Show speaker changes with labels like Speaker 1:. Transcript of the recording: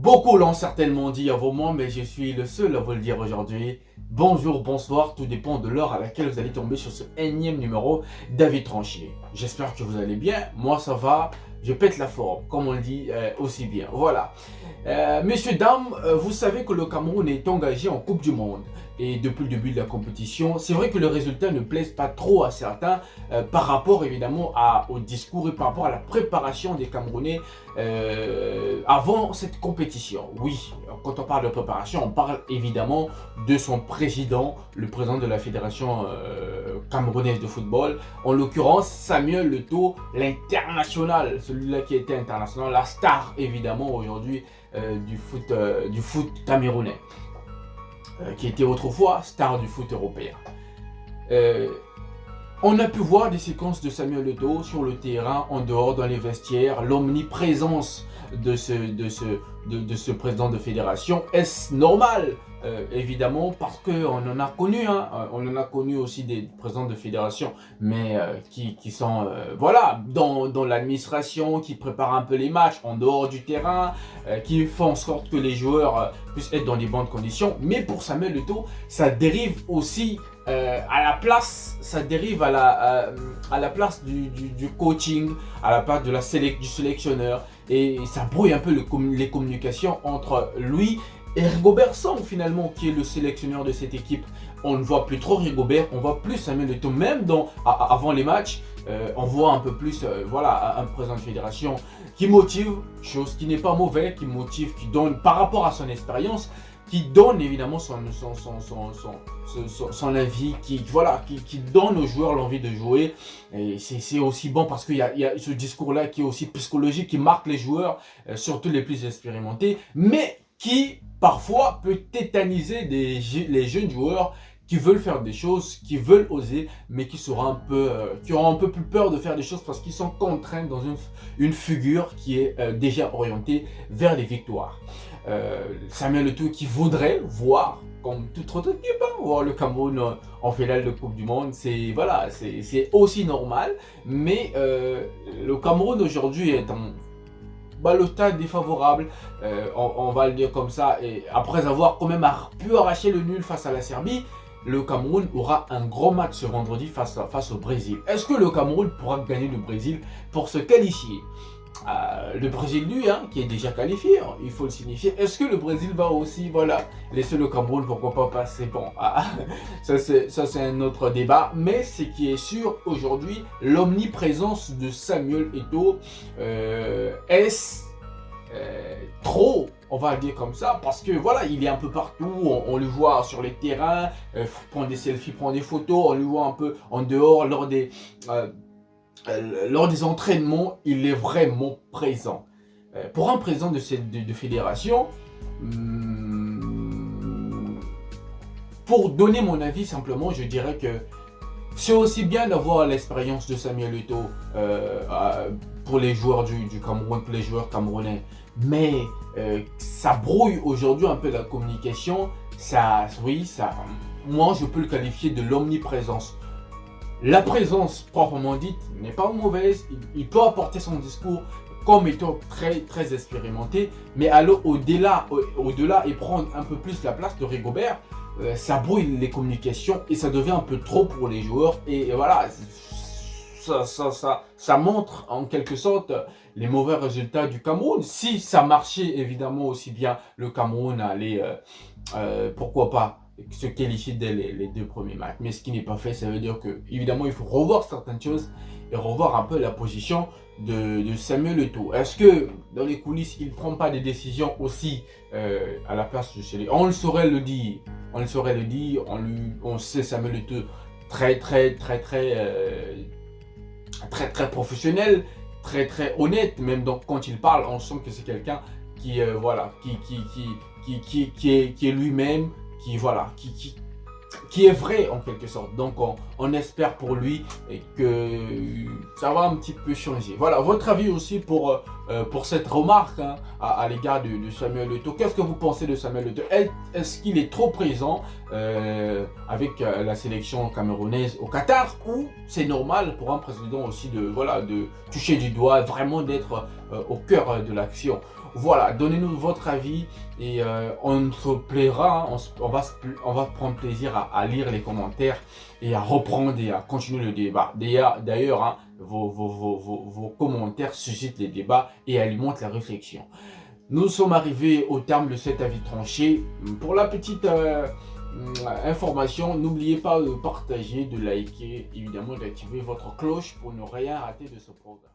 Speaker 1: Beaucoup l'ont certainement dit avant moi, mais je suis le seul à vous le dire aujourd'hui. Bonjour, bonsoir, tout dépend de l'heure à laquelle vous allez tomber sur ce énième numéro d'Avis Tranché. J'espère que vous allez bien, moi ça va, je pète la forme, comme on le dit aussi bien. Voilà. Messieurs, dames, vous savez que le Cameroun est engagé en Coupe du Monde. Et depuis le début de la compétition, c'est vrai que le résultat ne plaise pas trop à certains par rapport évidemment au discours et par rapport à la préparation des Camerounais avant cette compétition. Oui, quand on parle de préparation, on parle évidemment de son président, le président de la Fédération camerounaise de football, en l'occurrence Samuel Leto, l'international, celui-là qui était international, la star évidemment aujourd'hui du foot camerounais, qui était autrefois star du foot européen. On a pu voir des séquences de Samuel Eto'o sur le terrain, en dehors, dans les vestiaires, l'omniprésence de ce président de fédération. Est-ce normal? Évidemment, parce qu'on en a connu, hein. On en a connu aussi des présidents de fédération, mais qui sont voilà, dans l'administration, qui préparent un peu les matchs en dehors du terrain, qui font en sorte que les joueurs puissent être dans les bonnes conditions. Mais pour Samuel Eto'o, ça dérive aussi à la place, ça dérive à la place du coaching, à la place du sélectionneur, et ça brouille un peu les communications entre lui et Rigobert Song finalement, qui est le sélectionneur de cette équipe. On ne voit plus trop Rigobert, on voit plus Samuel Eto'o, même avant les matchs, on voit un peu plus voilà, un président de fédération qui motive, chose qui n'est pas mauvaise, qui motive, qui donne par rapport à son expérience, qui donne évidemment son avis, qui donne aux joueurs l'envie de jouer. Et c'est aussi bon parce qu'il y a ce discours-là qui est aussi psychologique, qui marque les joueurs, surtout les plus expérimentés, mais qui parfois peut tétaniser les jeunes joueurs qui veulent faire des choses, qui veulent oser, mais qui auront un peu plus peur de faire des choses parce qu'ils sont contraints dans une figure qui est déjà orientée vers les victoires. Samuel Eto'o qui voudrait voir, comme toute autre équipe, voir le Cameroun en finale de Coupe du Monde, c'est voilà, c'est aussi normal, mais le Cameroun aujourd'hui est en ballottage défavorable, on va le dire comme ça, et après avoir quand même pu arracher le nul face à la Serbie, le Cameroun aura un gros match ce vendredi face au Brésil. Est-ce que le Cameroun pourra gagner le Brésil pour se qualifier? Le Brésil, lui, qui est déjà qualifié, il faut le signifier. Est-ce que le Brésil va aussi, voilà, laisser le Cameroun, pourquoi pas passer? Bon, ça c'est un autre débat. Mais ce qui est sûr aujourd'hui, l'omniprésence de Samuel Eto'o, est-ce trop, on va le dire comme ça, parce que voilà, il est un peu partout, on le voit sur les terrains, prendre des selfies, prendre des photos, on le voit un peu en dehors lors des entraînements, il est vraiment présent. Pour un président de fédération, pour donner mon avis simplement, je dirais que c'est aussi bien d'avoir l'expérience de Samuel Eto'o pour les joueurs du Cameroun, pour les joueurs camerounais. Mais ça brouille aujourd'hui un peu la communication. Moi je peux le qualifier de l'omniprésence. La présence proprement dite n'est pas mauvaise, il peut apporter son discours comme étant très très expérimenté, mais aller au-delà et prendre un peu plus la place de Rigobert, ça brouille les communications et ça devient un peu trop pour les joueurs, et voilà, ça montre en quelque sorte les mauvais résultats du Cameroun. Si ça marchait évidemment aussi bien, le Cameroun allait, pourquoi pas, se qualifier dès les deux premiers matchs. Mais ce qui n'est pas fait, ça veut dire que évidemment il faut revoir certaines choses et revoir un peu la position de Samuel Eto'o. Est-ce que dans les coulisses il ne prend pas des décisions aussi à la place de celui? On le saurait le dire, on sait Samuel Eto'o très professionnel, très honnête, même donc quand il parle on sent que c'est quelqu'un qui voilà, qui est lui-même, qui est vrai en quelque sorte. Donc on espère pour lui et que ça va un petit peu changer. Voilà, votre avis aussi pour cette remarque à l'égard de Samuel Eto'o. Qu'est-ce que vous pensez de Samuel Eto'o? Est-ce qu'il est trop présent avec la sélection camerounaise au Qatar, ou c'est normal pour un président aussi de toucher du doigt, vraiment d'être au cœur de l'action? voilà, donnez-nous votre avis et on se plaira, hein, on va prendre plaisir à lire les commentaires et à reprendre et à continuer le débat. D'ailleurs, hein, vos commentaires suscitent les débats et alimentent la réflexion. Nous sommes arrivés au terme de cet avis tranché. Pour la petite information, n'oubliez pas de partager, de liker, évidemment d'activer votre cloche pour ne rien rater de ce programme.